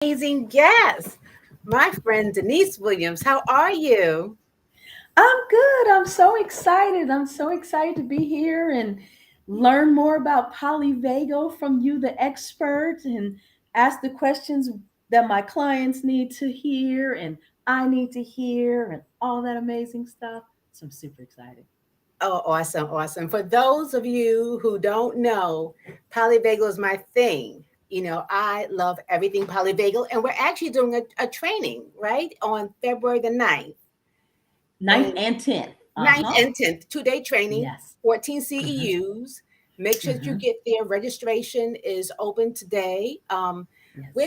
Amazing guest, my friend Denise Williams. How are you? I'm good. I'm so excited. I'm so excited to be here and learn more about polyvagal from you, the expert, and ask the questions that my clients need to hear and I need to hear and all that amazing stuff. So I'm super excited. Oh, awesome, awesome. For those of you who don't know, polyvagal is my thing. I love everything polyvagal, and we're actually doing a training, right, on February the 9th. Ninth And and 10th. 9th Uh-huh. and 10th, 2-day training, Yes. 14 Uh-huh. CEUs. Make sure that you Uh-huh. get there. Registration is open today. Where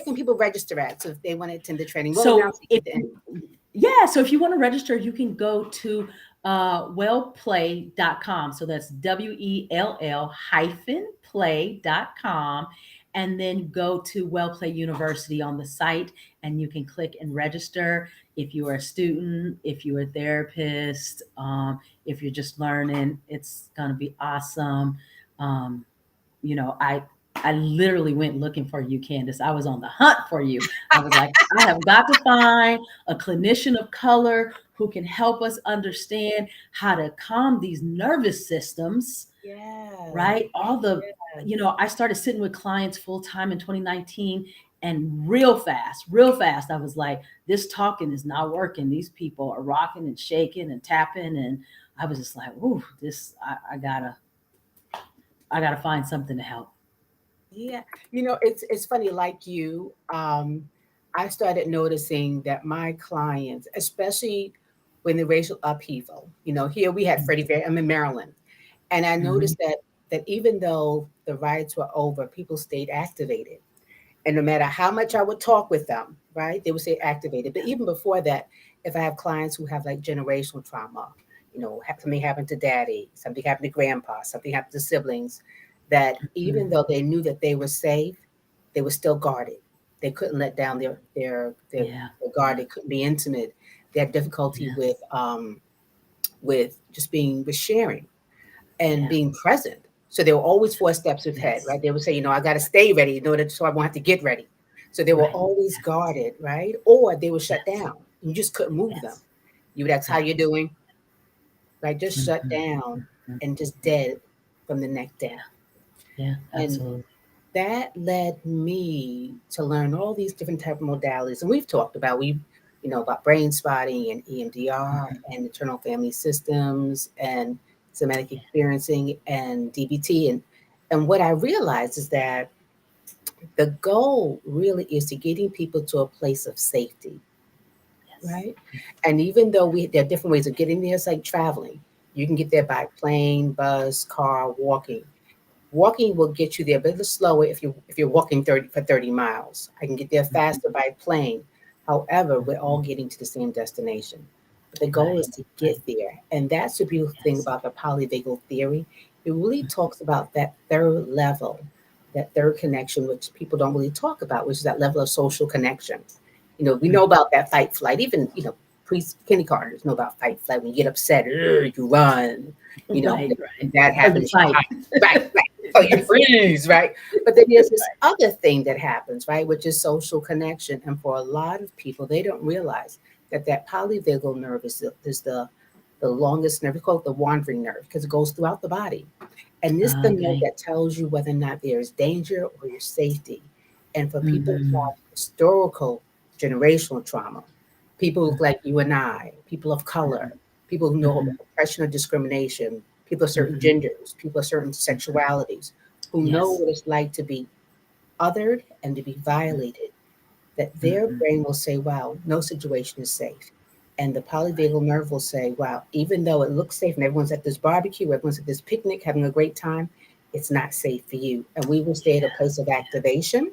can Yes. people register at? So if they want to attend the training, we'll So announce it if at the end. you, yeah, so if you want to register, you can go to wellplay.com. So that's WELL hyphen play.com. And then go to WellPlay University on the site and you can click and register if you are a student, if you're a therapist, if you're just learning, it's going to be awesome. Um, you know, I literally went looking for you, Candice. I was on the hunt for you. I was like, I have got to find a clinician of color who can help us understand how to calm these nervous systems, Yes, right? All the, yes. I started sitting with clients full time in 2019 and real fast, I was like, this talking is not working. These people are rocking and shaking and tapping. And I was just like, ooh, I gotta find something to help. Yeah. It's funny, like you, I started noticing that my clients, especially when the racial upheaval, here we had Freddie Fair, I'm in Maryland. And I Mhm. noticed that even though the riots were over, people stayed activated. And no matter how much I would talk with them, right, they would stay activated. But even before that, if I have clients who have like generational trauma, something happened to daddy, something happened to grandpa, something happened to siblings, that even Mhm. though they knew that they were safe, they were still guarded. They couldn't let down Yeah. their guard. Yeah. They couldn't be intimate. They had difficulty Yeah. with just being with sharing and Yeah. being present. So they were always 4 steps ahead, Yes. right? They would say, I got to stay ready in order so I won't have to get ready. So they were Right. always Yes. guarded, right? Or they were shut Yes. down. You just couldn't move them. Yes. You would ask how Yeah. you're doing, right? Just shut Mhm. down Mhm. and just dead from the neck down. Yeah. Yeah. And Absolutely. that led me to learn all these different type of modalities. And we've talked about about brain spotting and EMDR Mhm. and internal family systems and somatic Yeah. experiencing and DBT. And what I realized is that the goal really is to getting people to a place of safety, Yes. right? And even though there are different ways of getting there, it's like traveling. You can get there by plane, bus, car, walking. Walking will get you there, but a little slower if you're walking 30 miles. I can get there Mhm. faster by plane. However, we're all Mhm. getting to the same destination. But the goal Right. is to Right. get there. And that's the beautiful thing Yes. about the polyvagal theory. It really talks about that third level, that third connection, which people don't really talk about, which is that level of social connection. We know Mhm. about that fight flight. Even, pre kindergartners know about fight flight. When you get upset, you run, Right. Right. when that Or you happens, you fight. hide. Right, right. Oh, you Yes. freeze, right? But then there's this other thing that happens, right, which is social connection. And for a lot of people, they don't realize that polyvagal nerve is the longest nerve. We call it the wandering nerve because it goes throughout the body. And this is the nerve Okay. that tells you whether or not there is danger or your safety. And for people who Mhm. have historical generational trauma, people who look Mhm. like you and I, people of color, people who know Mhm. about oppression or discrimination, people of certain Mhm. genders, people of certain Mhm. sexualities, who know Yes. what it's like to be othered and to be violated, that their Mhm. brain will say, wow, no situation is safe. And the polyvagal nerve will say, wow, even though it looks safe and everyone's at this barbecue, everyone's at this picnic having a great time, it's not safe for you. And we will stay at a Yeah. place of activation,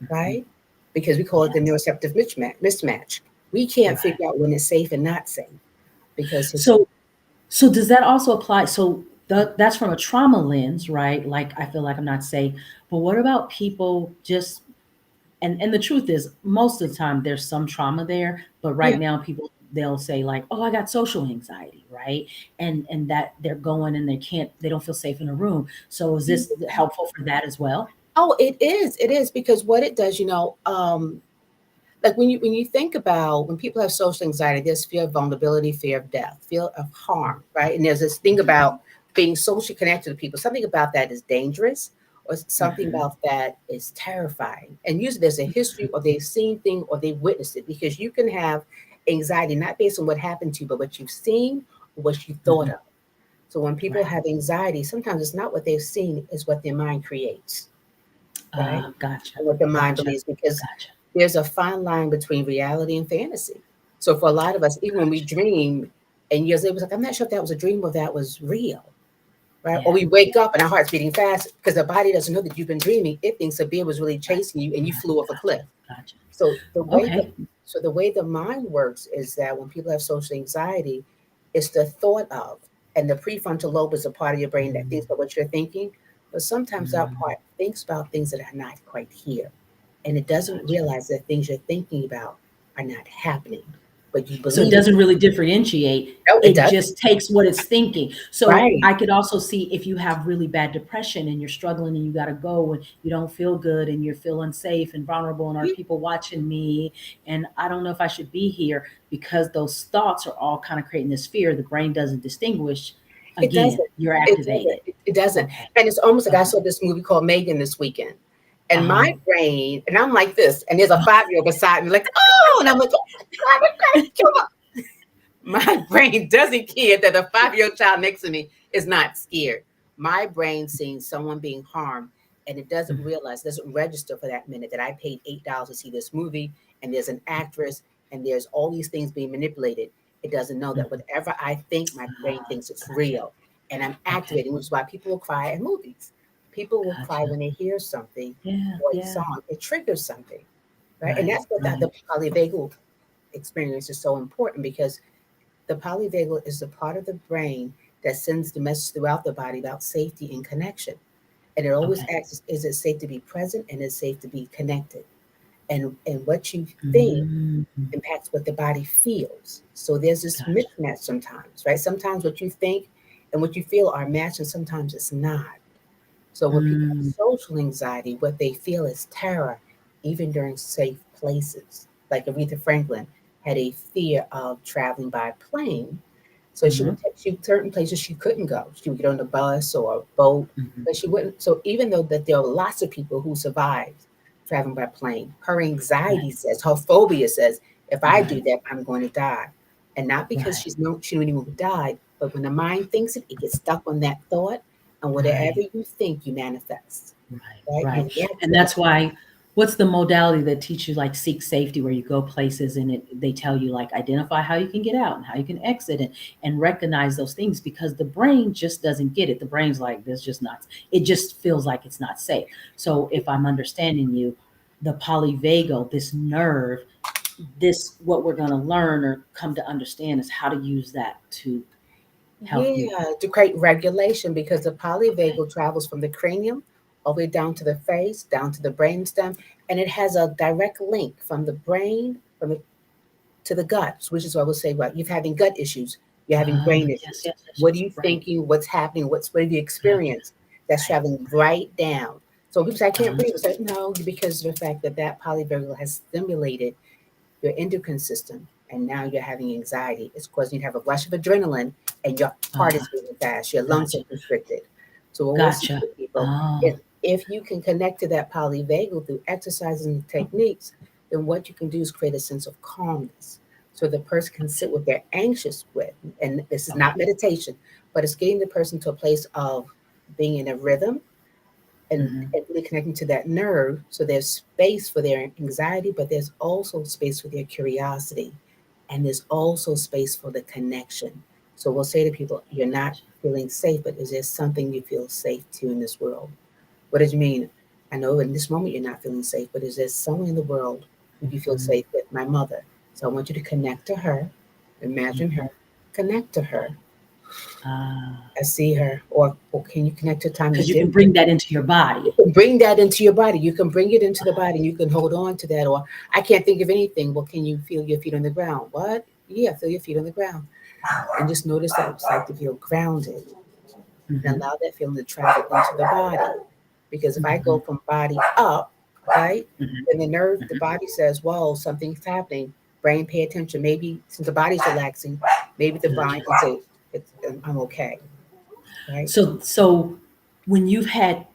Mhm. right? Because we call it the Yes. neuroceptive mismatch. We can't Right. figure out when it's safe and not safe because his So So does that also apply? So that's from a trauma lens, right? Like I feel like I'm not safe. But what about people just and the truth is most of the time there's some trauma there, but yeah, right now people they'll say like, "Oh, I got social anxiety," right? And that they're going and they don't feel safe in a room. So is this helpful for that as well? Oh, it is because what it does, like when you think about when people have social anxiety, there's fear of vulnerability, fear of death, fear of harm, right? And there's this thing about being socially connected to people. Something about that is dangerous, or something Mhm. about that is terrifying. And usually there's a history, or they've seen thing, or they witnessed it. Because you can have anxiety not based on what happened to you, but what you've seen or what you thought Mhm. of. So when people Right. have anxiety, sometimes it's not what they've seen, it's what their mind creates, right? Gotcha. And what the mind Gotcha. believes, because Gotcha. there's a fine line between reality and fantasy. So for a lot of us, even when we Gotcha. dream, and years later, it was like, I'm not sure if that was a dream or that was real, right? Or Yeah. we wake up and our heart's beating fast because the body doesn't know that you've been dreaming. It thinks a bear was really Right. chasing you and you Right. flew off a Gotcha. cliff. Gotcha. So Okay. the way the mind works is that when people have social anxiety, it's the thought of, and the prefrontal lobe is a part of your brain that thinks Mm, about what you're thinking. But sometimes that mm, part thinks about things that are not quite here, and it doesn't gotcha. realize that things you're thinking about are not happening, but you So it believe. doesn't really differentiate. No, it It doesn't. just takes what it's thinking. So Right. I could also see if you have really bad depression and you're struggling and you got to go and you don't feel good and you're feeling unsafe and vulnerable and are people watching me and I don't know if I should be here because those thoughts are all kind of creating this fear. The brain doesn't distinguish. It Again, doesn't. you're It doesn't. activated. It doesn't. Okay. And it's almost like I Okay. saw this movie called Megan this weekend. And my Uh-huh. brain, and I'm like this, and there's a 5-year-old beside me, like, oh, and I'm like, oh, God, come on. My brain doesn't care that a 5-year-old child next to me is not scared. My brain seeing someone being harmed, and it doesn't Mhm. realize, doesn't register for that minute that I paid $8 to see this movie, and there's an actress, and there's all these things being manipulated. It doesn't know that Mhm. whatever I think, my brain thinks it's Gotcha. real, and I'm Okay. activating, which is why people will cry at movies. People will cry Gotcha. when they hear something Yeah. or a Yeah. song. It triggers something, right? And Right. that's what the Right. polyvagal experience is so important, because the polyvagal is the part of the brain that sends the message throughout the body about safety and connection. And it always Okay. asks, is it safe to be present and is it safe to be connected? And what you think Mm, impacts what the body feels. So there's this gotcha. mismatch sometimes, right? Sometimes what you think and what you feel are matched, and sometimes it's not. So when people have Mm, social anxiety, what they feel is terror, even during safe places. Like Aretha Franklin had a fear of traveling by plane, so she would mhm, take she certain places she couldn't go. She would get on a bus or a boat, mhm, but she wouldn't. So even though that there are lots of people who survived traveling by plane, her right, anxiety says, her phobia says, if I do right, that, I'm going to die. And not because right, she knew anyone who died, but when the mind thinks it, it gets stuck on that thought, and whatever right, you think, you manifest. right, Right? You right. react And to that. that's why what's the modality that teach you like seek safety where you go places and they tell you like identify how you can get out and how you can exit and recognize those things because the brain just doesn't get it. The brain's like, this just not, it just feels like it's not safe. So if I'm understanding you, the polyvagal, this nerve, this what we're going to learn or come to understand is how to use that to help you. Yeah, to create regulation, because the Okay. polyvagal travels from the cranium all the way down to the face, down to the brainstem, and it has a direct link from the brain to the gut, which is what I will say about you having gut issues, you're having brain Yes, issues. yes, yes, What are yes. you Right. thinking? What's happening? What have you Gotcha. experienced? That's Right. traveling right down. So people say, I can't Uh, breathe. It's like, no, because of the fact that that polyvagal has stimulated your endocrine system, and now you're having anxiety. It's causing you to have a rush of adrenaline, and your heart uh, is beating fast. Your lungs are gotcha. constricted. So what we'll see Gotcha. with people is, Oh, if you can connect to that polyvagal through exercises and techniques, then what you can do is create a sense of calmness. So the person can gotcha. sit with their anxious with, and this is Okay. not meditation, but it's getting the person to a place of being in a rhythm, Hmm. and really connecting to that nerve. So there's space for their anxiety, but there's also space for their curiosity. And there's also space for the connection. So we'll say to people, you're not Gotcha. feeling safe, but is there something you feel safe to in this world? What does it mean? I know in this moment you're not feeling safe, but is there someone in the world who you feel Hmm. safe with? My mother. So I want you to connect to her, imagine Hmm. her, connect to her. Uh, I see her. Or can you connect to a time you because you did? can bring that into your body. Bring that into your body. You can bring it into the body and you can hold on to that. Or I can't think of anything. Well, can you feel your feet on the ground? What? Yeah, feel your feet on the ground. And just notice that it's like to feel grounded, and Hmm. allow that feeling to travel into the body. Because if I go Mhm. from body up, right, Mhm. then the Mhm. body says, whoa, something's happening. Brain, pay attention. Maybe since the body's relaxing, maybe the Gotcha. brain can say, I'm okay, right? So when you've had,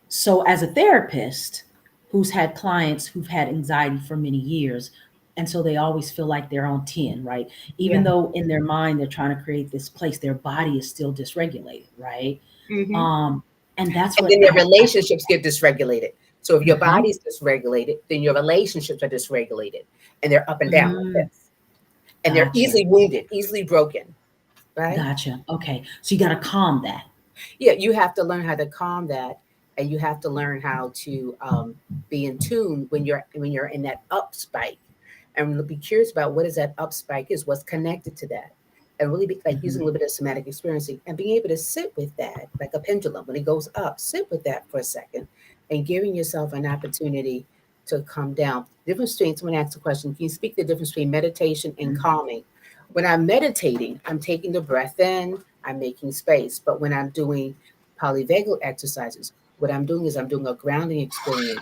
so as a therapist who's had clients who've had anxiety for many years, and so they always feel like they're on 10, right? Even Yeah. though in their mind they're trying to create this place, their body is still dysregulated, right? Hmm. Um, and that's And what then your relationships get dysregulated. So if your Mhm. body's dysregulated, then your relationships are dysregulated, and they're up and down like Mm, this. And they're gotcha. easily wounded, easily broken, right? Gotcha. Okay. So you got to calm that. Yeah, you have to learn how to calm that, and you have to learn how to be in tune when you're in that up spike, and be curious about what is that up spike is, what's connected to that, and really be like using a Mhm. little bit of somatic experiencing and being able to sit with that like a pendulum when it goes up. Sit with that for a second, and giving yourself an opportunity to calm down. Difference between someone asks a question, can you speak the difference between meditation and Mhm. calming? When I'm meditating, I'm taking the breath in, I'm making space. But when I'm doing polyvagal exercises, what I'm doing is I'm doing a grounding experience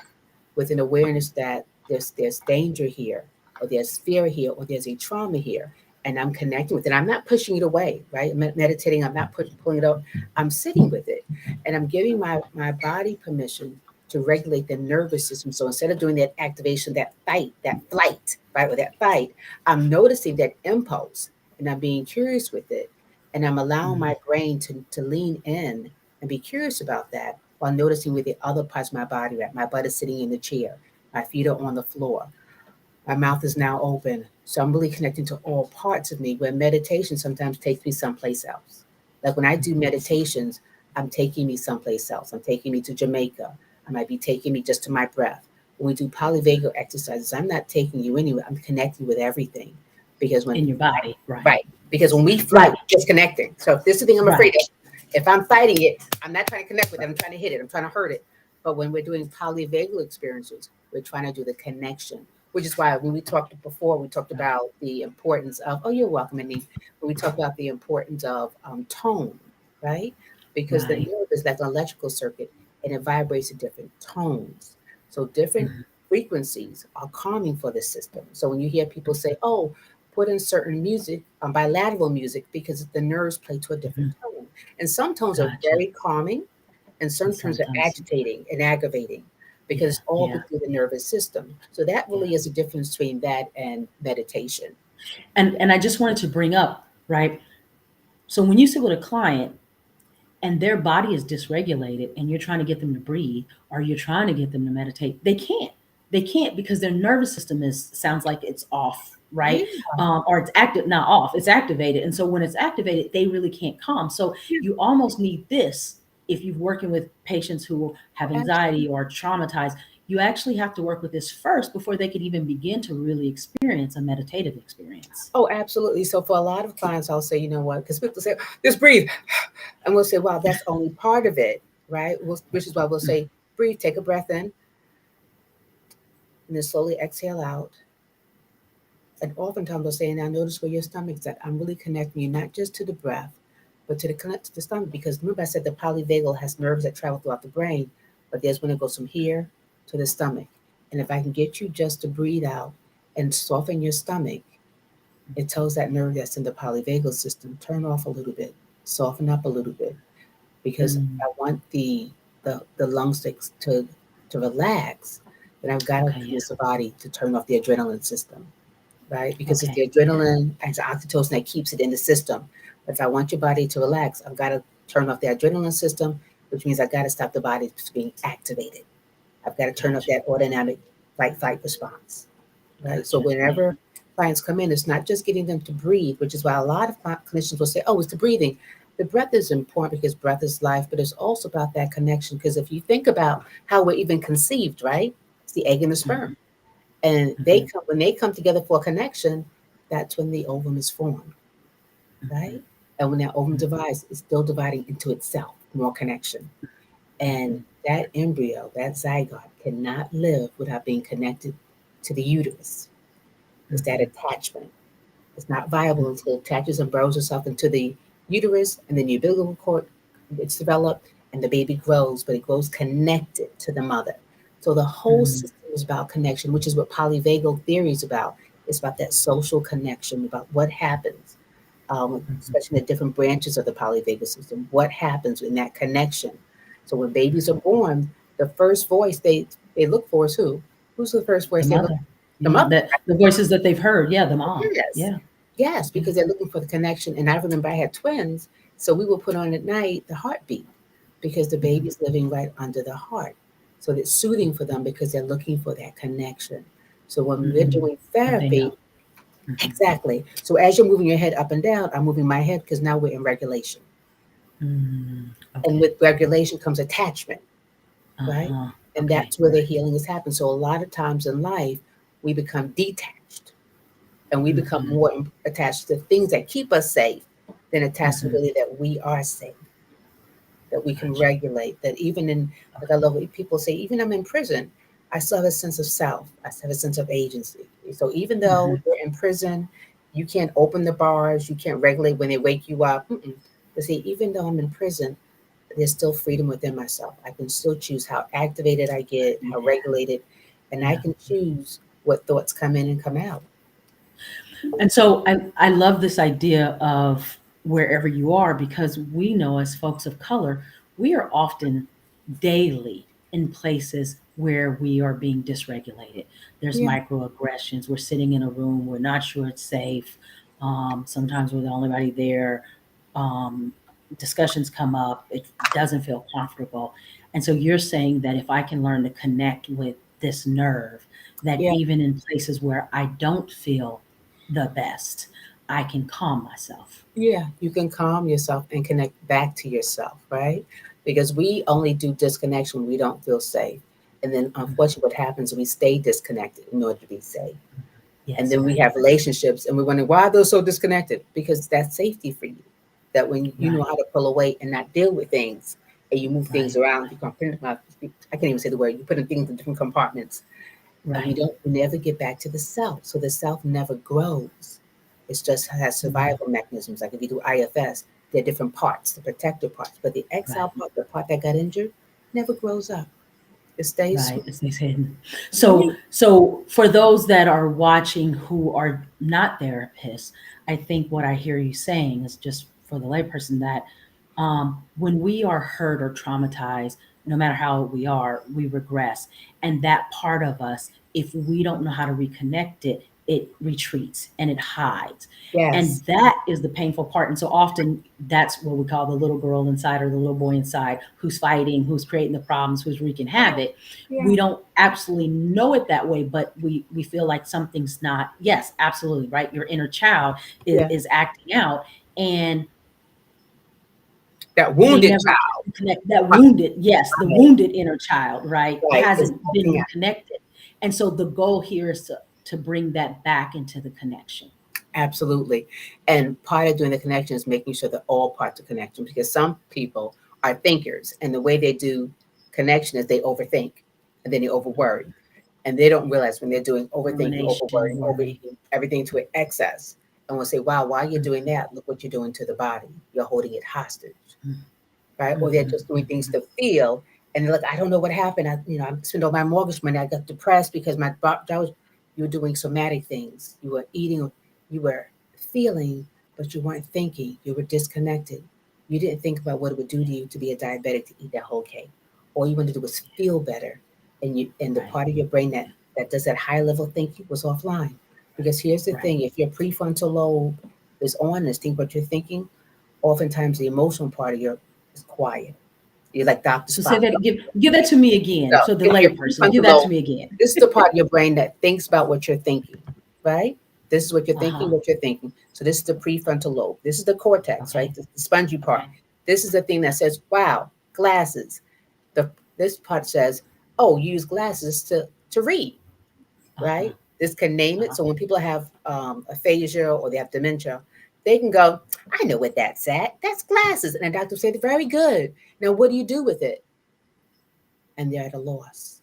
with an awareness that there's danger here, or there's fear here, or there's a trauma here, and I'm connecting with it. I'm not pushing it away, right? I'm meditating. I'm not pulling it up. I'm sitting with it, and I'm giving my body permission to regulate the nervous system. So instead of doing that activation, that fight, that flight, right, or that fight, I'm noticing that impulse, and I'm being curious with it, and I'm allowing Mhm. my brain to lean in and be curious about that while noticing where the other parts of my body are at. My butt is sitting in the chair, my feet are on the floor, my mouth is now open. So I'm really connecting to all parts of me, where meditation sometimes takes me someplace else. Like when I do meditations, I'm taking me someplace else. I'm taking me to Jamaica. I might be taking me just to my breath. When we do polyvagal exercises, I'm not taking you anywhere. I'm connecting with everything. Because In your body, right? right, because when we Right. fight, disconnecting. So if this is the thing I'm Right. afraid of, if I'm fighting it, I'm not trying to connect with it. I'm trying to hit it. I'm trying to hurt it. But when we're doing polyvagal experiences, we're trying to do the connection, which is why when we talked before, we talked Right. about the importance of, oh, you're welcome, Annie. When we talked about the importance of tone, right? Because the Right. nerve is like an electrical circuit, and it vibrates at different tones. So different Mhm. frequencies are calming for the system. So when you hear people say, oh, put in certain music, bilateral music, because the nerves play to a different Mhm. tone. And some tones are Gotcha. very calming, and And some tones are sometimes, agitating and aggravating, because yeah, it's all yeah, through the nervous system. So that yeah. really is a difference between that and meditation. And I just wanted to bring up, right? So when you sit with a client and their body is dysregulated and you're trying to get them to breathe or you're trying to get them to meditate, they can't. They can't because their nervous system is sounds like it's off, Yeah, right? Or it's active, not off, it's activated. And so when it's activated, they really can't calm. So yeah, you almost need this if you're working with patients who have absolutely. anxiety or traumatized. You actually have to work with this first before they could even begin to really experience a meditative experience. Oh, absolutely. So for a lot of clients, I'll say, you know what? Because people say, just breathe. And we'll say, wow, that's only part of it, right? Which is why we'll say, breathe, take a breath in, and then slowly exhale out. And oftentimes they'll say, now notice where your stomach's at. I'm really connecting you not just to the breath, but to the connect to the stomach. Because remember, I said the polyvagal has nerves that travel throughout the brain, but there's when it goes from here to the stomach. And if I can get you just to breathe out and soften your stomach, it tells that nerve that's in the polyvagal system, turn off a little bit, soften up a little bit, because Mm, I want the lungs to relax. Then I've got to okay, yeah. use the body to turn off the adrenaline system, right? Because it's Okay. the Yeah. adrenaline and the oxytocin that keeps it in the system. But if I want your body to relax, I've got to turn off the adrenaline system, which means I've got to stop the body from being activated. I've got to turn off Gotcha. that autonomic fight response, right? So Gotcha. Yeah. whenever clients come in, it's not just getting them to breathe, which is why a lot of clinicians will say, oh, it's the breathing. The breath is important because breath is life, but it's also about that connection. Because if you think about how we're even conceived, right? It's the egg and the sperm. Mhm. And Mhm. when they come together for a connection, that's when the ovum is formed, right? And when that ovum Mhm. divides, it's still dividing into itself, more connection. And Mhm. that embryo, that zygote, cannot live without being connected to the uterus. It's that Mhm. attachment. It's not viable Mhm. until it attaches and burrows itself into the uterus, and then the umbilical cord it's developed, and the baby grows, but it grows connected to the mother. So the whole Mm, system is about connection, which is what polyvagal theory is about. It's about that social connection, about what happens, mhm, especially in the different branches of the polyvagal system, what happens in that connection. So when babies are mhm. born, the first voice they look for is who? Who's the first The voice they look mother. for? The Yeah. mother. The voices that they've heard. Yeah. The mom. Yes. Yeah. Yes, Yeah. because they're looking for the connection. And I remember I had twins, so we would put on at night the heartbeat because the Mhm, baby's living right under the heart. So it's soothing for them because they're looking for that connection. So when we're mhm. doing What they therapy, know. Mhm. exactly. So as you're moving your head up and down, I'm moving my head because now we're in regulation. Mm, And okay. with regulation comes attachment, right? Uh-huh. And Okay. that's where the Right. healing is happening. So a lot of times in life, we become detached and we become Mhm, more attached to things that keep us safe than attached to mhm. really that we are safe, that we can Gotcha. regulate. That even in, like I Okay. love what people say, even I'm in prison, I still have a sense of self. I still have a sense of agency. So even though Mhm. you're in prison, you can't open the bars, you can't regulate when they wake you up. Mm-mm. But see, even though I'm in prison, there's still freedom within myself. I can still choose how activated I get, how Yeah. regulated, and I Yeah. can choose what thoughts come in and come out. And so I love this idea of wherever you are because we know as folks of color, we are often daily in places where we are being dysregulated. There's Yeah, microaggressions. We're sitting in a room, we're not sure it's safe. Sometimes we're the only body there. Um, Discussions come up, it doesn't feel comfortable. And so you're saying that if I can learn to connect with this nerve, that yeah. even in places where I don't feel the best, I can calm myself. Yeah, you can calm yourself and connect back to yourself, right? Because we only do disconnection when we don't feel safe. And then Mhm. unfortunately what happens, we stay disconnected in order to be safe. And Yes, then we right, have relationships and we wonder why they're so disconnected because that's safety for you. That when you know right, how to pull away and not deal with things and you move things right, around, you I can't even say the word, you put in things in different compartments and right. we never get back to the self. So the self never grows. It just has Mm, survival mechanisms. Like if you do IFS, there are different parts, the protective parts, but the exile right, part, the part that got injured, never grows up. It stays right. small. It stays hidden. Yeah. So for those that are watching who are not therapists, I think what I hear you saying is just for the layperson that when we are hurt or traumatized, no matter how old we are, we regress. And that part of us, if we don't know how to reconnect it, it retreats and it hides. And Yes. that is the painful part. And so often that's what we call the little girl inside or the little boy inside who's fighting, who's creating the problems, who's wreaking havoc. Yeah. We don't absolutely know it that way, but we feel like something's not. Yes, absolutely, right? Your inner child Yeah. is acting out, and That they wounded never child. connect that wounded, yes, the Right. wounded inner child, right, Right. Is hasn't been acting out. reconnected. And so the goal here is to bring that back into the connection. Absolutely. And part of doing the connection is making sure that all parts are connected because some people are thinkers and the way they do connection is they overthink and then they overworry. And they don't realize when they're doing overthinking, Rumination, overworrying, worry. overeating, everything to an excess. And we'll say, wow, while you're doing that, look what you're doing to the body. You're holding it hostage, right? Or they're Mhm, just doing things mhm. to feel. And they're like, I don't know what happened. I spent all my mortgage money. I got depressed because you were doing somatic things. You were eating, you were feeling, but you weren't thinking. You were disconnected. You didn't think about what it would do to you to be a diabetic to eat that whole cake. All you wanted to do was feel better. And the Right, part of your brain that does that high level thinking was offline. Because here's the right. thing, if your prefrontal lobe is on and think what you're thinking, oftentimes the emotional part of your is quiet. You're like Dr. So say Spock. that, give that to me So again. So the your layperson, give prefrontal that to lobe, me again. this is the part of your brain that thinks about what you're thinking, right? This is what you're thinking, Uh-huh. what you're thinking. So this is the prefrontal lobe. This is the cortex, right? Okay. The spongy part. Okay. This is the thing that says, wow, glasses. The This part says, oh, you use glasses to read, Uh-huh. right? This can name it. Uh-huh. So when people have aphasia or they have dementia, they can go, I know what that's at. That's glasses. And the doctor will say, very good. Now, what do you do with it? And they're at a loss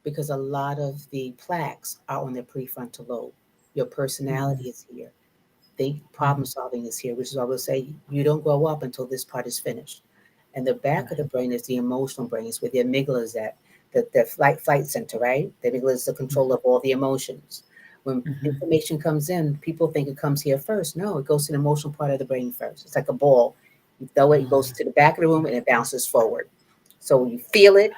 because a lot of the plaques are on the prefrontal lobe. Your Mhm, personality is here. Think problem mhm. solving is here, which is why we'll say you don't grow up until this part is finished. And the back of the brain is the emotional brain. It's where the amygdala is at, the flight center, right? The amygdala is the control of all the emotions. When Mhm. information comes in, people think it comes here first. No, it goes to the emotional part of the brain first. It's like a ball. You throw it, it goes to the back of the room, and it bounces forward. So you feel it,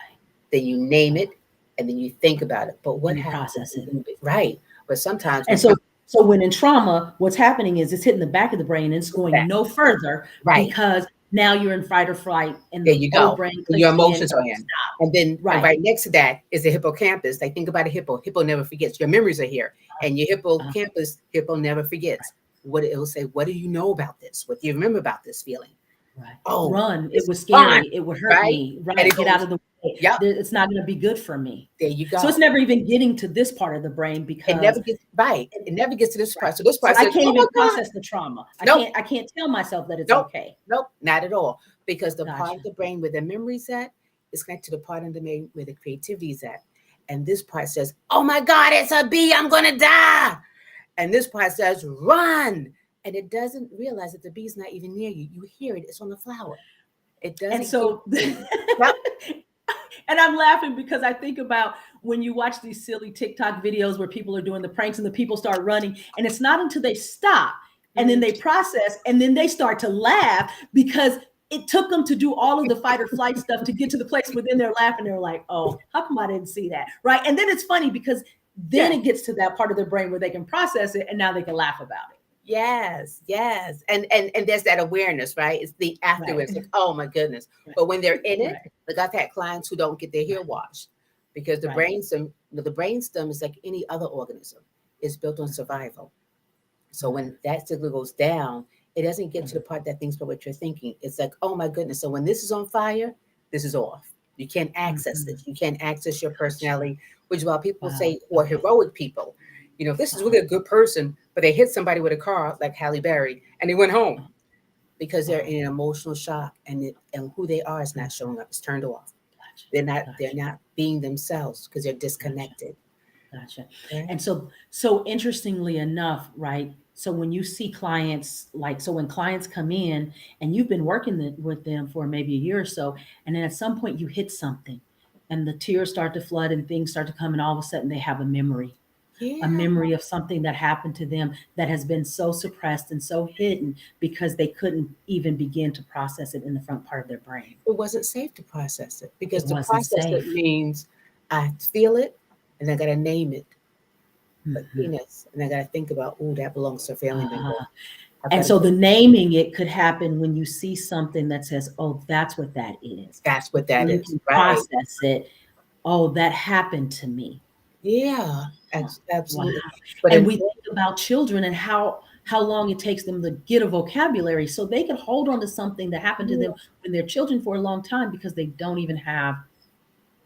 then you name it, and then you think about it. But what And you happens? process it. Right. But sometimes And when so when in trauma, what's happening is it's hitting the back of the brain and it's going back, no further right. because now you're in fight or flight and There the you old go. brain And your clicks in, emotions are in. stop. And Right. right next to that is the hippocampus. Like think about a hippo. Hippo never forgets. Your memories are here. And your Uh, hippocampus, hippo never forgets. What it'll say, what do you know about this? What do you remember about this feeling? right. Oh, Run. this It is was fun, scary. It would hurt right? me. And Right. it Get out goes, of the way. yep, It's not going to be good for me. there you So it's go. never even getting to this part of the brain It because never gets right. It never gets to this right. part. So this So part I says, can't oh my even God. process the trauma. Nope, I can't tell myself that it's nope, okay. nope, not at all. Because the part Gotcha. of the brain where the memory's at is connected to the part of the brain where the creativity's at. And this part says, oh my God, it's a bee, I'm gonna die. And this part says, run. And it doesn't realize that the bee's not even near you. You hear it, it's on the flower. It And doesn't hear so yep, and I'm laughing because I think about when you watch these silly TikTok videos where people are doing the pranks and the people start running, and it's not until they stop and then mm, they process and then they start to laugh because it took them to do all of the fight or flight stuff to get to the place where then they're laughing. They're like, oh, how come I didn't see that? Right. And then it's funny because then yes, it gets to that part of their brain where they can process it and now they can laugh about it. yes, yes. And there's that awareness, right? It's the Right. afterwards, like, oh my goodness. Right. But when they're in it, Right. like I've had clients who don't get their hair Right. washed because Right. the brainstem is like any other organism. It's built on survival. So when that signal goes down, it doesn't get to the part that thinks about what you're thinking. It's like, oh my goodness. So when this is on fire, this is off. You can't access Mhm. it. You can't access your Gotcha. personality, which is why people Wow. say, or Okay. heroic people, if this is Uh-huh. really a good person, but they hit somebody with a car like Halle Berry and they went home because they're Uh-huh. in an emotional shock and who they are is not showing up. It's turned off. Gotcha. They're Gotcha. not being themselves because they're Gotcha. disconnected. Gotcha. Right? And so interestingly enough, right? So when you see clients, like, so when clients come in and you've been working with them for maybe a year or so, and then at some point you hit something and the tears start to flood and things start to come, and all of a sudden they have a Yeah. memory of something that happened to them that has been so suppressed and so hidden because they couldn't even begin to process it in the front part of their brain. It wasn't safe to process it because It to wasn't process it safe. means I feel it and I got to name it, like Mhm. penis, and I got to think about, oh, that belongs to a family member. Uh-huh. I've got And to so go, the naming it could happen when you see something that says, "Oh, that's what that is." that's what Then that you is, can right? process it. "Oh, that happened to me." Yeah, Huh. Wow. absolutely. But And in, we think about children and how long it takes them to get a vocabulary so they can hold on to something that happened to them when they're children for a long time because they don't even have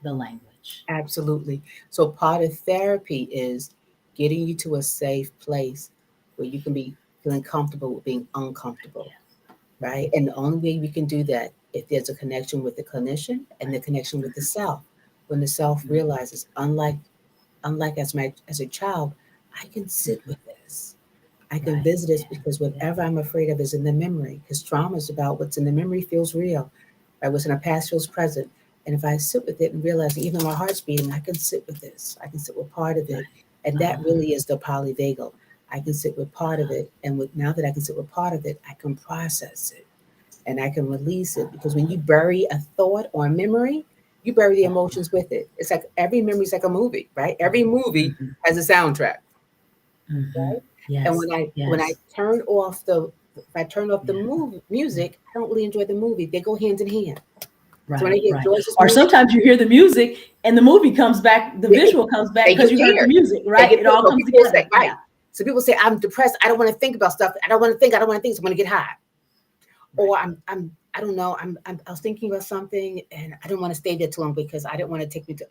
the language. absolutely. So part of therapy is getting you to a safe place where you can be feeling comfortable with being uncomfortable, Yeah. right? And the only way we can do that if there's a connection with the clinician and the connection with the self. When the self Mhm. realizes, unlike as a child, I can sit Mhm. with this. I can Right. visit this Yeah. because Yeah. whatever I'm afraid of is in the memory. Because trauma is about what's in the memory feels real. Right? What's in the past feels present. And if I sit with it and realize that even though my heart's beating, I can sit with this. I can sit with part of it. Right. And that Uh-huh. really is the polyvagal. I can sit with part of it. And now that I can sit with part of it, I can process it and I can release it. Because when you bury a thought or a memory, you bury the Uh-huh. emotions with it. It's like every memory is like a movie, right? Every movie Mhm. has a soundtrack, Mhm. right? And Yes. when I Yes. turn off the if I turn off the Yeah. Yeah. music, I don't really enjoy the movie. They go hand in hand. So when I Right, hear right. George's Or music, sometimes you hear the music and the movie comes back, the they, visual comes back they get because you heard the paired. music, They right? get It paired. all So comes people say, together. right. Yeah. So people say, I'm depressed. I don't want to think about stuff. I don't want to think. I don't want to think. So I'm going to get high. Or Right. I don't know. I was thinking about something and I didn't want to stay there too long because I didn't want to take me to,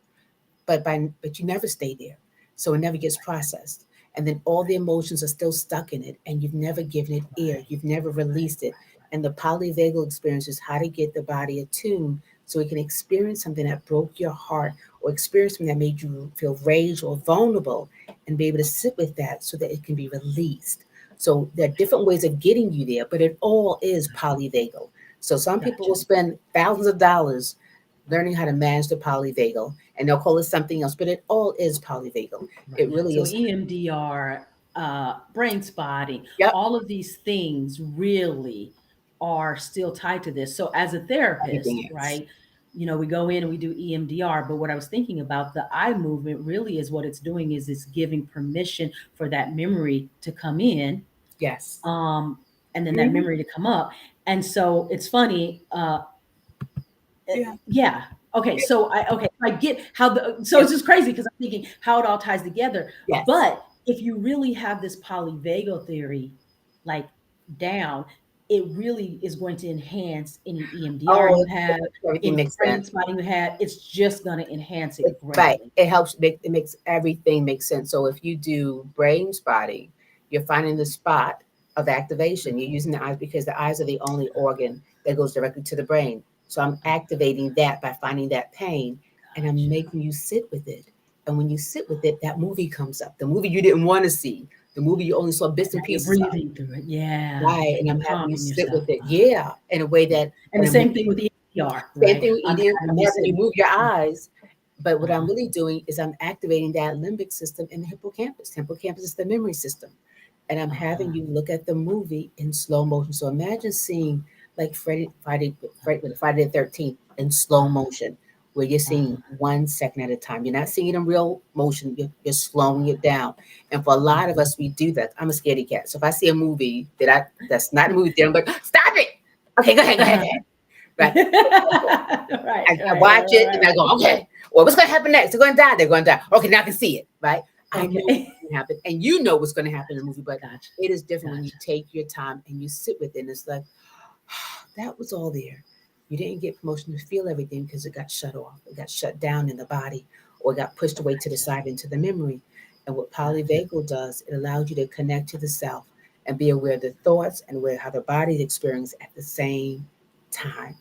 but you never stay there. So it never gets processed. And then all the emotions are still stuck in it and you've never given it air. Right. You've never Right. released it. And the polyvagal experience is how to get the body attuned so it can experience something that broke your heart or experience something that made you feel rage or vulnerable and be able to sit with that so that it can be released. So there are different ways of getting you there, but it all is polyvagal. So some people Gotcha. will spend thousands of dollars learning how to manage the polyvagal, and they'll call it something else, but it all is polyvagal. Right. It really So is. EMDR, brain spotting, Yep, all of these things really are still tied to this. So as a therapist, everything is. right, we go in and we do EMDR, but what I was thinking about, the eye movement really is what it's doing is it's giving permission for that memory to come in, Yes. um, and then that Mhm. memory to come up. And so it's funny, Yeah. yeah. Okay. Yeah. I get how so Yeah. it's just crazy because I'm thinking how it all ties together. Yes. But if you really have this polyvagal theory like down, it really is going to enhance any EMDR Oh, you have, everything any makes brain sense. spotting you have. It's just going to enhance it Right. greatly. It helps make it makes everything make sense. So if you do brain spotting, you're finding the spot of activation. You're using the eyes because the eyes are the only organ that goes directly to the brain. So I'm activating that by finding that pain and I'm Gotcha. making you sit with it. And when you sit with it, that movie comes up. The movie you didn't want to see, the movie you only saw bits Now and you're pieces of. breathing through it. Yeah. Right. And You're I'm having you calming sit yourself. with it. Yeah. In a way Yeah. that And in the a same thing with EMDR, same right? thing with I'm eating. I'm having you having sit. you move your eyes, but what I'm Uh-huh. really doing is I'm activating that limbic system in the hippocampus. Hippocampus is the memory system. And I'm having Uh-huh. you look at the movie in slow motion. So imagine seeing like Friday the 13th in slow Uh-huh. motion, where you're seeing Uh-huh. 1 second at a time. You're not seeing it in real motion, you're slowing it down. And for a lot of Mhm. us, we do that. I'm a scaredy cat. So if I see a movie that's not a movie, then I'm like, stop it. Okay, go ahead, Uh-huh. go ahead. Right. Right, I right, watch right, it right, and I right. go, okay, well, what's going to happen next? They're going to die. They're going to die. Okay, now I can see it, right? I know what's Okay. going to happen. And you know what's going to happen in the movie, but Gotcha. it is different when you Gotcha. take your time and you sit with it. And it's like, that was all there. You didn't get permission to feel everything because it got shut off. It got shut down in the body or got pushed away to the Gotcha. side into the memory. And what Gotcha. polyvagal does, it allows you to connect to the self and be aware of the thoughts and aware how the body experiences at the same time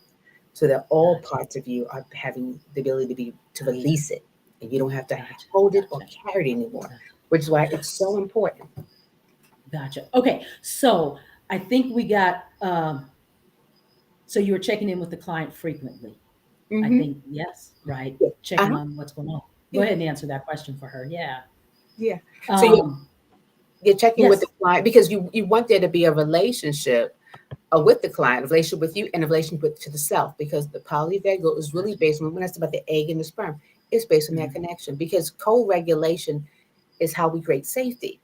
so that all Gotcha. parts of you are having the ability to Gotcha. release it and you don't have to Gotcha. hold it or Gotcha. carry it anymore, Gotcha. which is why it's so important. Gotcha. Okay. So I think we got so you were checking in with the client frequently. I Mm-hmm. think yes, right? Yeah. Checking Uh-huh. on what's going on. Go Yeah. ahead and answer that question for her. Yeah. Yeah. So Um, you're checking with the yes. client because you want there to be a relationship with the client, a relationship with you, and a relationship to the self. Because the polyvagal is really Gotcha. based on when I talk about the egg and the sperm, it's based on that Mhm. connection. Because co-regulation is how we create safety.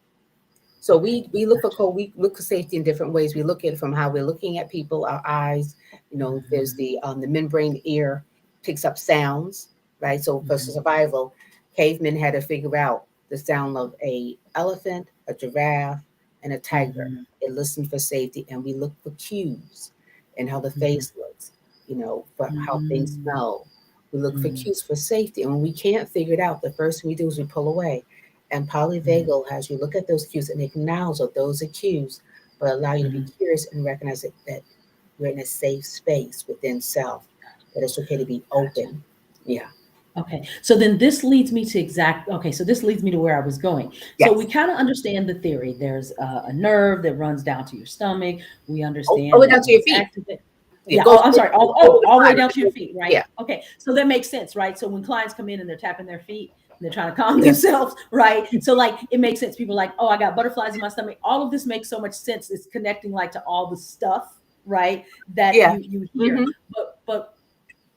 So Okay. we look for Gotcha. we look for safety in different ways. We look at it from how we're looking at people, our eyes. There's Mhm. the membrane ear picks up sounds, right? So for Mhm. survival, cavemen had to figure out the sound of a elephant, a giraffe, and a tiger. Mhm. It listened for safety, and we look for cues and how the Mhm. face looks. For how things Mhm. smell. We look for Mhm. cues for safety, and when we can't figure it out, the first thing we do is we pull away. And Mhm. polyvagal has you look at those cues and acknowledge that those are cues, but allow you to be Mhm. curious and recognize that we're in a safe space within self, that it's okay to be Gotcha. open. Yeah. Okay. So then this leads me to okay. So this leads me to where I was going. So we Yes. kind of understand the theory. There's a nerve that runs down to your stomach. We Oh, understand down that to your when it's feet. activated, It yeah. goes Oh, I'm sorry. over the All the way spine. down to your feet, right? Yeah. Okay. So that makes sense, right? So when clients come in and they're tapping their feet and they're trying to calm themselves, right? So like it makes sense. People are like, oh, I got butterflies in my stomach. All of this makes so much sense. It's connecting like to all the stuff, right? That Yeah. you hear. Mm-hmm. But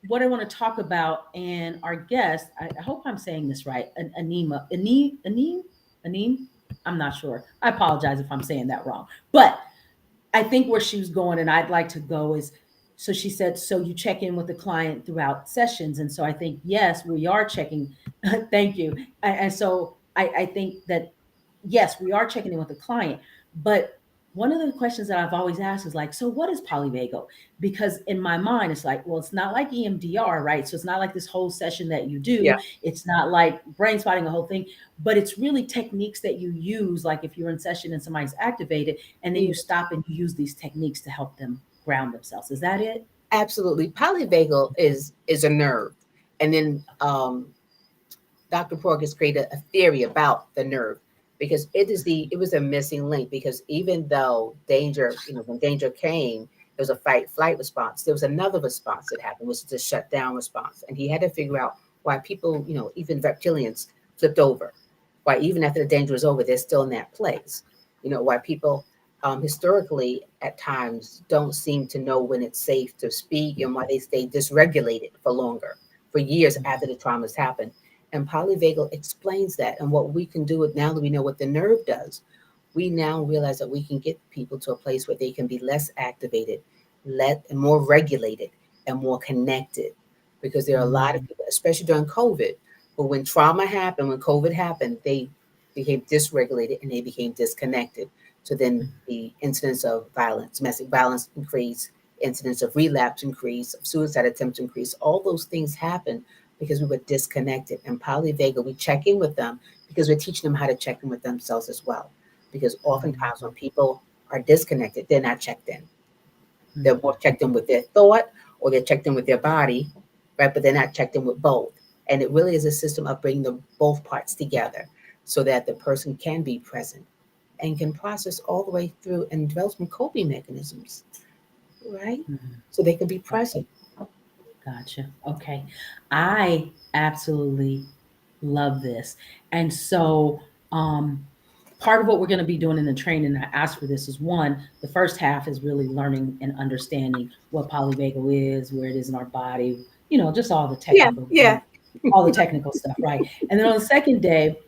what I want to talk about, and our guest, I hope I'm saying this right, Aneem. I'm not sure. I apologize if I'm saying that wrong. But I think where she was going, and I'd like to go is, so she said, so you check in with the client throughout sessions. And so I think, yes, we are checking. Thank you. And so I think that, yes, we are checking in with the client. But one of the questions that I've always asked is like, so what is polyvagal? Because in my mind, it's like, well, it's not like EMDR, right? So it's not like this whole session that you Yeah. do. It's not like brain spotting, the whole thing, but it's really techniques that you use. Like if you're in session and somebody's activated, and then Yeah. you stop and you use these techniques to help them ground themselves. Is that it? Absolutely. Polyvagal is a nerve. And then Dr. Pork has created a theory about the nerve because it was a missing link because even though danger, when danger came, There was a fight-flight response. There was another response that happened, which is the shut-down response. And he had to figure out why people, even reptilians flipped over, why even after the danger was over, they're still in that place. Why people historically at times don't seem to know when it's safe to speak and why they stay dysregulated for longer, for years after the traumas happen. And polyvagal explains that. And what we can do with now that we know what the nerve does, we now realize that we can get people to a place where they can be less activated, more regulated, and more connected. Because there are a lot of people, especially during COVID, but when trauma happened, when COVID happened, they became dysregulated and they became disconnected. So then the incidence of violence, domestic violence increased, incidence of relapse increased, of suicide attempts increased. All those things happened because we were disconnected. And polyvagal, we check in with them because we're teaching them how to check in with themselves as well. Because oftentimes when people are disconnected, they're not checked in. They're more checked in with their thought or they're checked in with their body, right? But they're not checked in with both. And it really is a system of bringing both parts together so that the person can be present and can process all the way through and develop some coping mechanisms, right? So they can be present. Gotcha. Okay. I absolutely love this. And so, part of what we're going to be doing in the training, I asked for this, is one, the first half is really learning and understanding what polyvagal is, where it is in our body, just all the technical, Yeah. all the technical stuff, right? And then on the second day,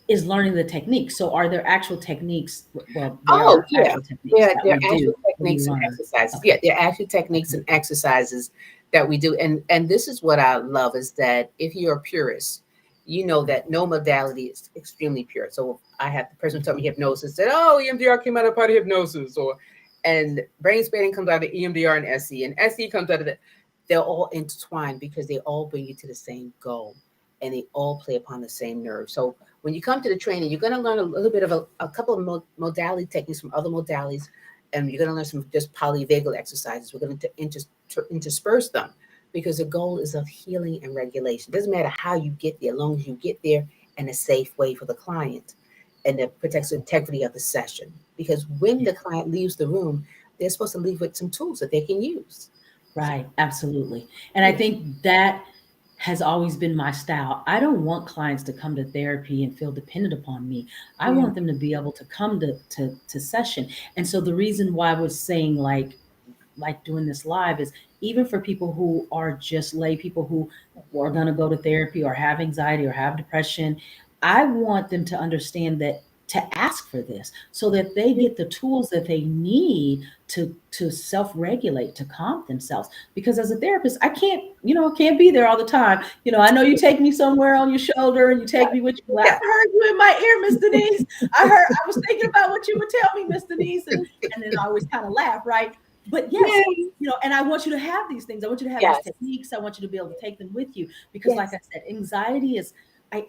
is learning the techniques. So are there actual techniques? Well, there Oh, are yeah. actual techniques that There we are actual do. We techniques and learn. exercises. Okay. Yeah, there are actual techniques and exercises that we do. And this is what I love is that if you're a purist, you know that no modality is extremely pure. So I had the person tell me hypnosis said, oh, EMDR came out of body hypnosis, and brain spanning comes out of EMDR and SE comes out of that. They're all intertwined because they all bring you to the same goal and they all play upon the same nerve. So when you come to the training, you're going to learn a little bit of a couple of modality techniques from other modalities, and you're going to learn some just polyvagal exercises. We're going to intersperse them because the goal is of healing and regulation. It doesn't matter how you get there, as long as you get there in a safe way for the client and that protects the integrity of the session. Because when the client leaves the room, they're supposed to leave with some tools that they can use. Right, absolutely. And I think that has always been my style. I don't want clients to come to therapy and feel dependent upon me. I Yeah. want them to be able to come to session. And so the reason why I was saying like doing this live is even for people who are just lay people who are going to go to therapy or have anxiety or have depression, I want them to understand that to ask for this so that they get the tools that they need to self-regulate, to calm themselves. Because as a therapist, I can't be there all the time. I know you take me somewhere on your shoulder and you take me with you. Like, I heard you in my ear, Miss Denise. I was thinking about what you would tell me, Miss Denise, and then I always kind of laugh, right? But yes, and I want you to have these things. I want you to have these techniques. I want you to be able to take them with you because, like I said, anxiety is.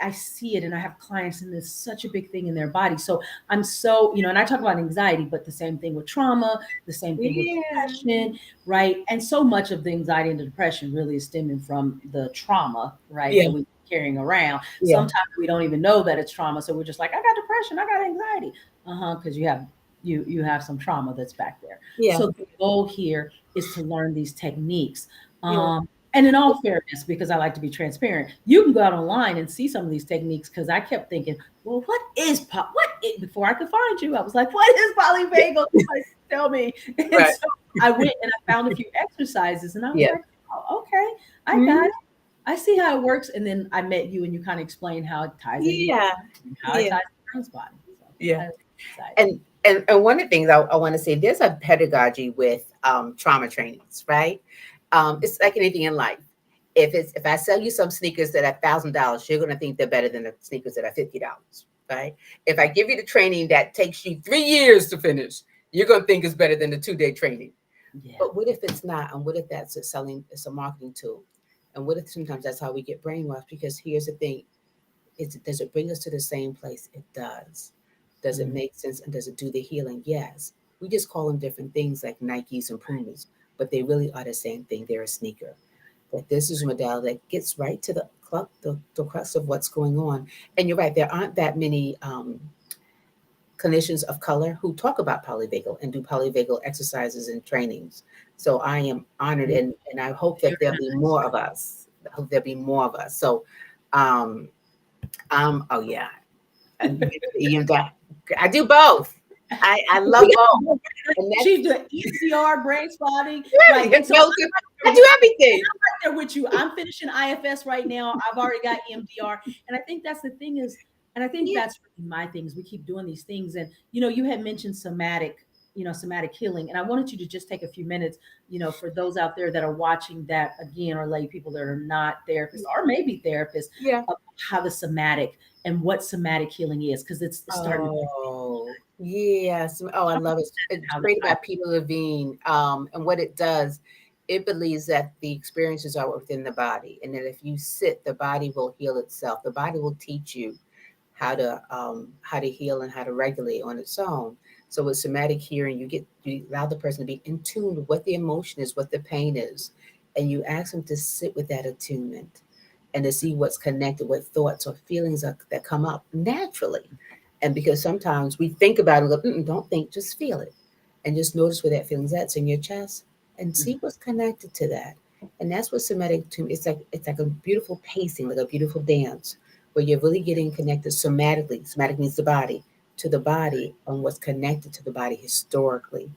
I see it, and I have clients, and it's such a big thing in their body. So I'm so, and I talk about anxiety, but the same thing with trauma, the same thing with depression, right? And so much of the anxiety and the depression really is stemming from the trauma, right? That we're carrying around. Sometimes we don't even know that it's trauma, so we're just like, I got depression, I got anxiety, because you have some trauma that's back there. So the goal here is to learn these techniques. And in all fairness, because I like to be transparent, you can go out online and see some of these techniques because I kept thinking, well, before I could find you, I was like, what is polyvagal? Like, tell me. And so I went and I found a few exercises and I was like, oh, okay, I got it. I see how it works. And then I met you and you kind of explained how it ties into how it ties to the brain's body. So, And one of the things I want to say, there's a pedagogy with trauma trainings, right? It's like anything in life. If I sell you some sneakers that are $1,000, you're going to think they're better than the sneakers that are $50, right? If I give you the training that takes you 3 years to finish, you're going to think it's better than the 2-day training. But what if it's not? And what if that's it's a marketing tool? And what if sometimes that's how we get brainwashed? Because here's the thing. Does it bring us to the same place? It does. Does it make sense? And does it do the healing? Yes. We just call them different things like Nikes and Pumas, but they really are the same thing. They're a sneaker. But this is a modality that gets right to the crux of what's going on. And you're right, there aren't that many clinicians of color who talk about polyvagal and do polyvagal exercises and trainings. So I am honored, and I hope that there'll be more of us. I hope there'll be more of us. So, um, oh yeah, and I do both. I love both, and She that's do EMDR, brain spotting, yeah, like, and so I do everything. right there with you. I'm finishing IFS right now. I've already got EMDR, and I think that's the thing is, and I think Yeah. that's really my thing is we keep doing these things, and you had mentioned somatic healing, and I wanted you to just take a few minutes, for those out there that are watching that again, or lay people that are not therapists or maybe therapists, Yeah. of how the somatic and what somatic healing is, because it's starting to Oh, yes. Oh, I talk love about it. It's how the great body. about Peter Levine. And what it does, it believes that the experiences are within the body, and that if you sit, the body will heal itself. The body will teach you how to heal and how to regulate on its own. So with somatic hearing, you allow the person to be in tune with what the emotion is, what the pain is, and you ask them to sit with that attunement and to see what's connected, what thoughts or feelings that come up naturally. And because sometimes we think about it, and go, don't think, just feel it, and just notice where that feeling's at. It's in your chest, and see what's connected to that. And that's what somatic to it's like a beautiful pacing, like a beautiful dance, where you're really getting connected somatically. Somatic means the body to the body on what's connected to the body historically,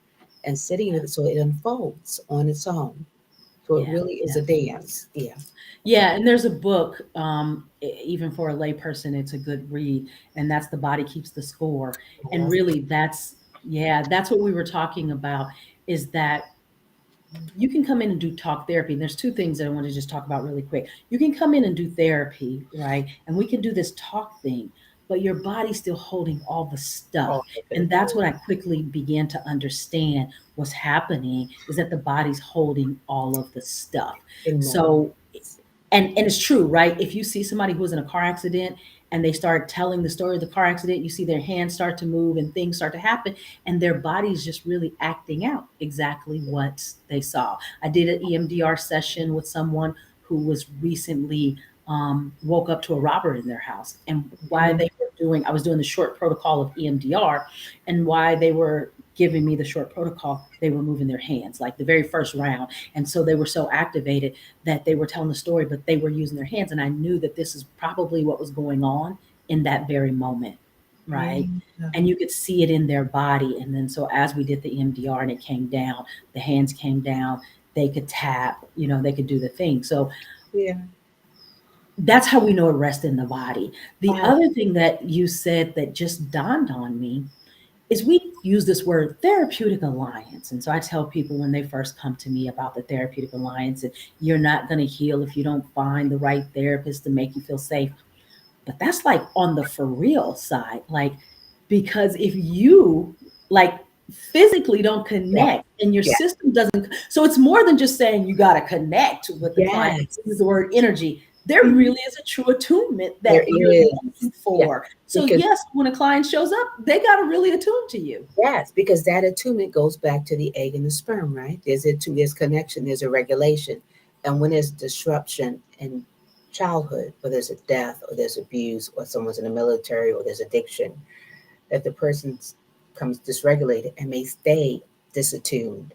and sitting with it so it unfolds on its own. So it Yeah. really is a dance. Yeah. Yeah, and there's a book, even for a layperson, it's a good read, and that's The Body Keeps the Score. I And love it. really, that's what we were talking about, is that you can come in and do talk therapy. And there's two things that I want to just talk about really quick. You can come in and do therapy, right? And we can do this talk thing, but your body's still holding all the stuff. All of it. And that's what I quickly began to understand what's happening, is that the body's holding all of the stuff. Emotions. So and it's true, right? If you see somebody who was in a car accident and they start telling the story of the car accident, you see their hands start to move and things start to happen, and their body's just really acting out exactly what they saw. I did an EMDR session with someone who was recently woke up to a robber in their house, and why Mhm. they were doing, I was doing the short protocol of EMDR, and why they were giving me the short protocol, they were moving their hands like the very first round. And so they were so activated that they were telling the story, but they were using their hands. And I knew that this is probably what was going on in that very moment, right? Yeah. And you could see it in their body. And then so as we did the EMDR and it came down, the hands came down, they could tap, they could do the thing. So Yeah. that's how we know it rests in the body. The Oh, other thing that you said that just dawned on me is we use this word therapeutic alliance. And so I tell people when they first come to me about the therapeutic alliance, and you're not going to heal if you don't find the right therapist to make you feel safe. But that's like on the for real side. Like, because if you like physically don't yeah. connect and your Yeah. system doesn't, so it's more than just saying you got to connect with the client. Yes. Use the word energy. There Mhm. really is a true attunement There that you're is. looking Yeah. for. So Because yes, when a client shows up, they got to really attune to you. yes, because that attunement goes back to the egg and the sperm, right? There's connection, there's a regulation. And when there's disruption in childhood, or there's a death, or there's abuse, or someone's in the military, or there's addiction, that the person comes dysregulated and may stay disattuned,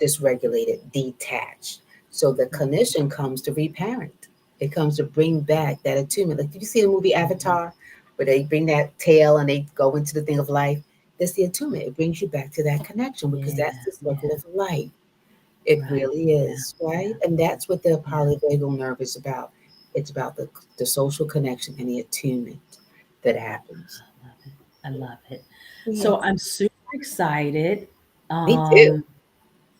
dysregulated, detached. So the clinician comes to reparent. It comes to bring back that attunement. Like, did you see the movie Avatar, where they bring that tail and they go into the thing of life? That's the attunement. It brings you back to that connection because Yeah, that's the circle yeah, of life. It right. really Yeah, is, right? And that's what the yeah, polyvagal nerve is about. It's about the social connection and the attunement that happens. I love it. I love it. Yeah, So I'm super excited. me too. Um,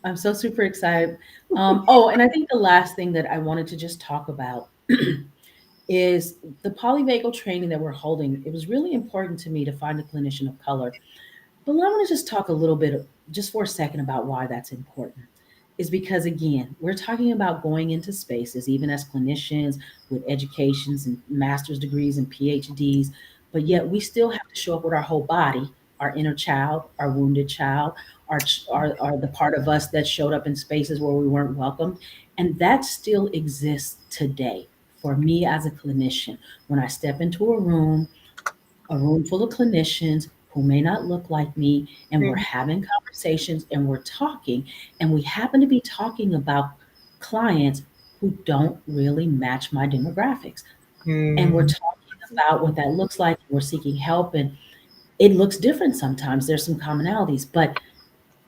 I'm so super excited. Oh, and I think the last thing that I wanted to just talk about is the polyvagal training that we're holding. It was really important to me to find a clinician of color. But I want to just talk a little bit, just for a second, about why that's important. Is because, again, we're talking about going into spaces, even as clinicians with educations and master's degrees and PhDs, but yet we still have to show up with our whole body, our inner child, our wounded child, our the part of us that showed up in spaces where we weren't welcomed. And that still exists today for me as a clinician. When I step into a room full of clinicians, who may not look like me, and we're Mhm. having conversations and we're talking, and we happen to be talking about clients who don't really match my demographics. And we're Mm. talking about what that looks like. We're seeking help, and it looks different sometimes. There's some commonalities. But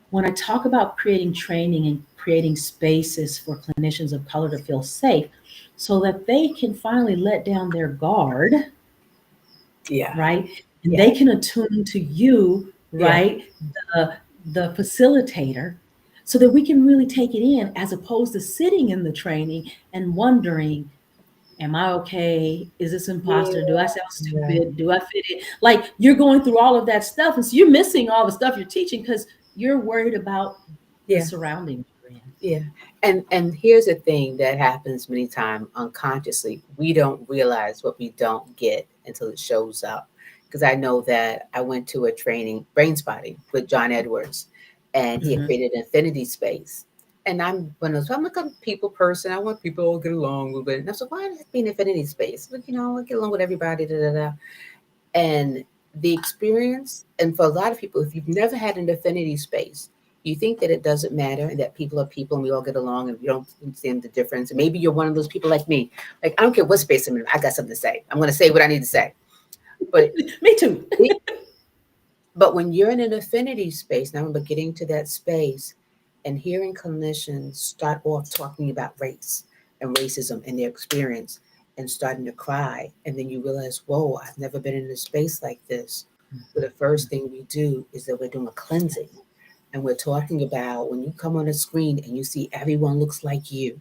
when I talk about creating training and creating spaces for clinicians of color to feel safe so that they can finally let down their guard, Yeah. right? And Yeah. they can attune to you, Yeah. right? The the facilitator, so that we can really take it in as opposed to sitting in the training and wondering, am I okay? Is this Yeah. imposter? Do I sound Yeah. stupid? Do I fit in? Like you're going through all of that stuff. And so you're missing all the stuff you're teaching because you're worried about the Yeah. surroundings you're in. Yeah. And here's the thing that happens many times unconsciously. We don't realize what we don't get until it shows up. Because I know that I went to a training, brain spotting, with John Edwards, and he had Mhm. created an infinity space. And I'm like a people person. I want people to all get along with it. And I was like, why does it be an infinity space? Like, I get along with everybody, da da da. And the experience, and for a lot of people, if you've never had an affinity space, you think that it doesn't matter and that people are people and we all get along and we don't understand the difference. And maybe you're one of those people like me. Like, I don't care what space I'm in, I got something to say. I'm going to say what I need to say. But Me too. but when you're in an affinity space, now I remember getting to that space and hearing clinicians start off talking about race and racism and their experience and starting to cry. And then you realize, whoa, I've never been in a space like this. So the first thing we do is that we're doing a cleansing. And we're talking about when you come on a screen and you see everyone looks like you,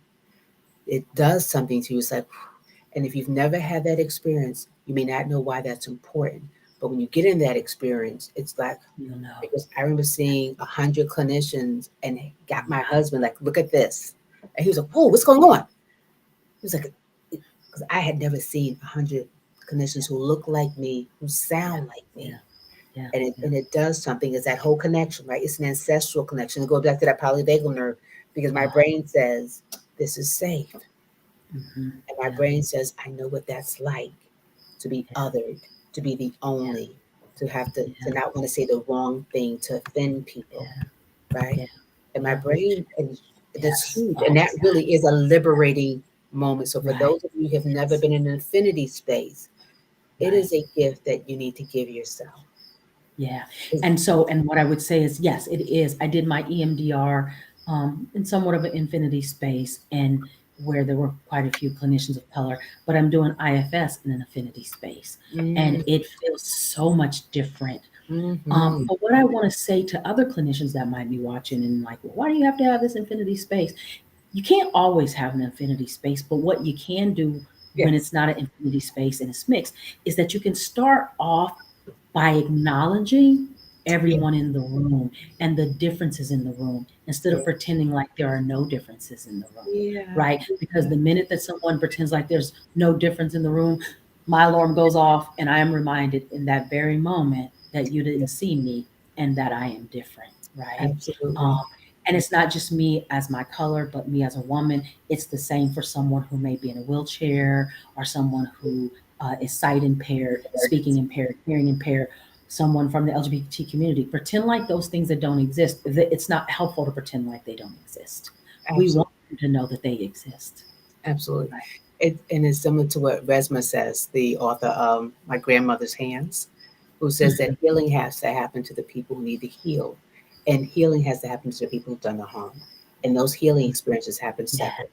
it does something to you. It's like, and if you've never had that experience, you may not know why that's important. But when you get in that experience, it's like, You know. because I remember seeing 100 clinicians and got my husband like, look at this. And he was like, oh, what's going on? He was like, because I had never seen 100 clinicians who look like me, who Yeah. sound like me. Yeah. Yeah. And it, Yeah. and it does something. It's that whole connection, right? It's an ancestral connection. It goes back to that polyvagal nerve because my Oh, brain says, this is safe. mhm. And my Yeah. brain says, I know what that's like to be Yeah. othered, to be the Yeah. only, to have to Yeah. not want to say the wrong thing, to offend people, Yeah. right? Yeah. And my Yeah. brain, and that's Yes. huge. Oh And my that really is a God. liberating moment. So for Right. those of you who have never Yes. been in an infinity space, it Right. is a gift that you need to give yourself. Yeah. It's- And so, and what I would say is, yes, it is. I did my EMDR in somewhat of an infinity space and where there were quite a few clinicians of color, but I'm doing IFS in an affinity space. And mm, it feels so much different. mhm. But what I want to say to other clinicians that might be watching and like, well, why do you have to have this infinity space? You can't always have an infinity space, but what you can do when Yes. it's not an infinity space and it's mixed is that you can start off by acknowledging Yeah. everyone in the room and the differences in the room instead Yeah. of pretending like there are no differences in the room, Yeah. right? Because the minute that someone pretends like there's no difference in the room, my alarm goes off and I am reminded in that very moment that you didn't see me and that I am different, right? Um, Absolutely. and it's not just me as my color, but me as a woman. It's the same for someone who may be in a wheelchair or someone who is sight impaired, speaking impaired, hearing impaired, someone from the LGBT community. Pretend like those things that don't exist. It's not helpful to pretend like they don't exist. We Absolutely. want them to know that they exist. Absolutely. Right. And it's similar to what Resma says, the author of My Grandmother's Hands, who says that Mhm. healing has to happen to the people who need to heal. And healing has to happen to the people who've done the harm. And those healing experiences happen Yeah. separate,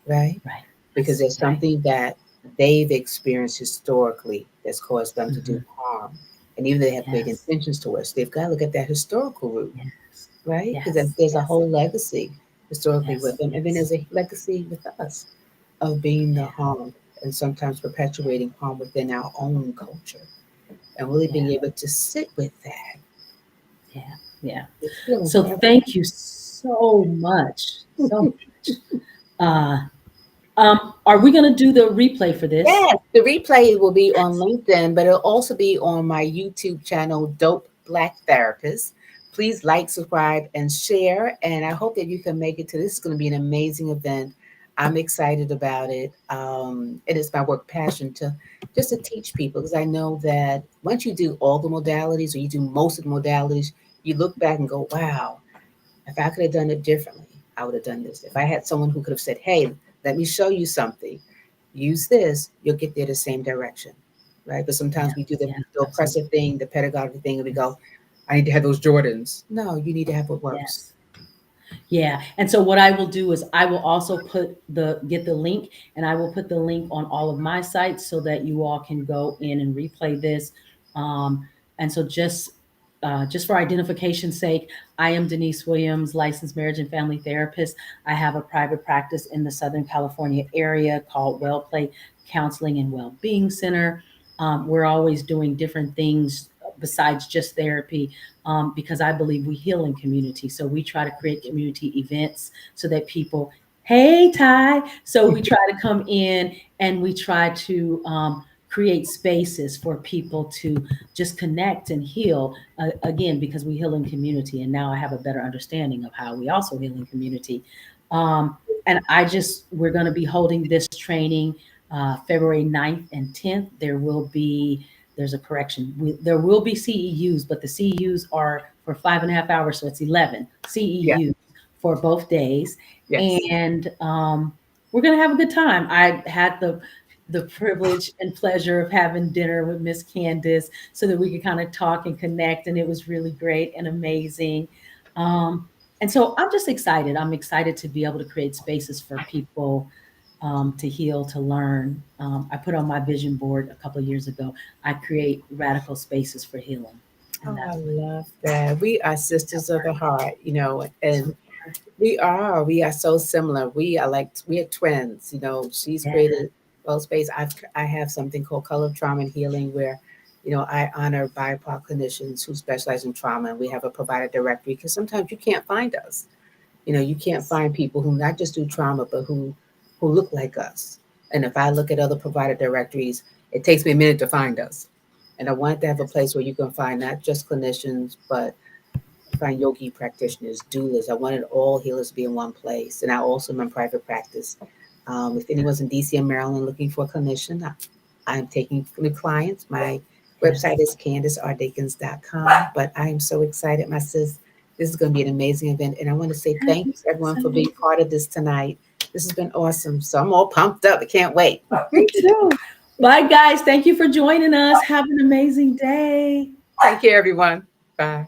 right? Right. Because Yes. there's Right. something that they've experienced historically that's caused them to do Hmm. harm. And even though they have great Yes. intentions towards, they've got to look at that historical root, Yes. right? Because Yes. there's a Yes. whole legacy historically with Yes. them. And then Yes. there's a legacy with us of being the Yeah. harm and sometimes perpetuating harm within our own culture. And really Yeah. being able to sit with that. Yeah. Yeah. It's healing So for thank everyone. you so much. So much. Uh, are we going to do the replay for this? Yes, the replay will be on LinkedIn, but it'll also be on my YouTube channel, Dope Black Therapist. Please like, subscribe, and share. And I hope that you can make it to this. Is going to be an amazing event. I'm excited about it. And it's my work passion to just to teach people, because I know that once you do all the modalities, or you do most of the modalities, you look back and go, wow, if I could have done it differently, I would have done this. If I had someone who could have said, hey, let me show you something, use this, you'll get there the same direction. Right. But sometimes Yeah, we do the, yeah, the absolutely. oppressive thing, the pedagogical thing, and we go, Yes. I need to have those Jordans. No, you need to have what works. Yes. Yeah. And so what I will do is I will also get the link, and I will put the link on all of my sites so that you all can go in and replay this. And so just for identification's sake, I am Denise Williams, licensed marriage and family therapist. I have a private practice in the Southern California area called Well Play Counseling and Wellbeing Center. We're always doing different things besides just therapy, because I believe we heal in community. So we try to create community events so that people, hey, Ty. So we try to come in and we try to create spaces for people to just connect and heal, again, because we heal in community. And now I have a better understanding of how we also heal in community. And we're going to be holding this training February 9th and 10th. There's a correction. There will be CEUs, but the CEUs are for 5.5 hours, so it's 11 Yeah. CEUs for both days. Yes. And we're going to have a good time. I had the privilege and pleasure of having dinner with Miss Candice so that we could kind of talk and connect, and it was really great and amazing. And so I'm just excited. I'm excited to be able to create spaces for people to heal, to learn. I put on my vision board a couple of years ago, I create radical spaces for healing. And Oh, I that's love that. We are sisters of the heart, and what, we are so similar. We are twins, she's yeah, created well space. I have something called Color Trauma and Healing, where, I honor BIPOC clinicians who specialize in trauma, and we have a provider directory, because sometimes you can't find us. You can't yes, find people who not just do trauma, but who look like us. And if I look at other provider directories, it takes me a minute to find us. And I wanted to have a yes, place where you can find not just clinicians, but find yogi practitioners, doulas. I wanted all healers to be in one place. And I also am in private practice. If anyone's in DC and Maryland looking for a clinician, I'm taking new clients. My yes. website is CandiceRDickens.com. But I am so excited, my sis. This is going to be an amazing event. And I want to say Yes, thank you, everyone, it's for being amazing. part of this tonight. This has been awesome. So I'm all pumped up. I can't wait. Me too. Bye, guys. Thank you for joining us. Have an amazing day. Take care, everyone. Bye.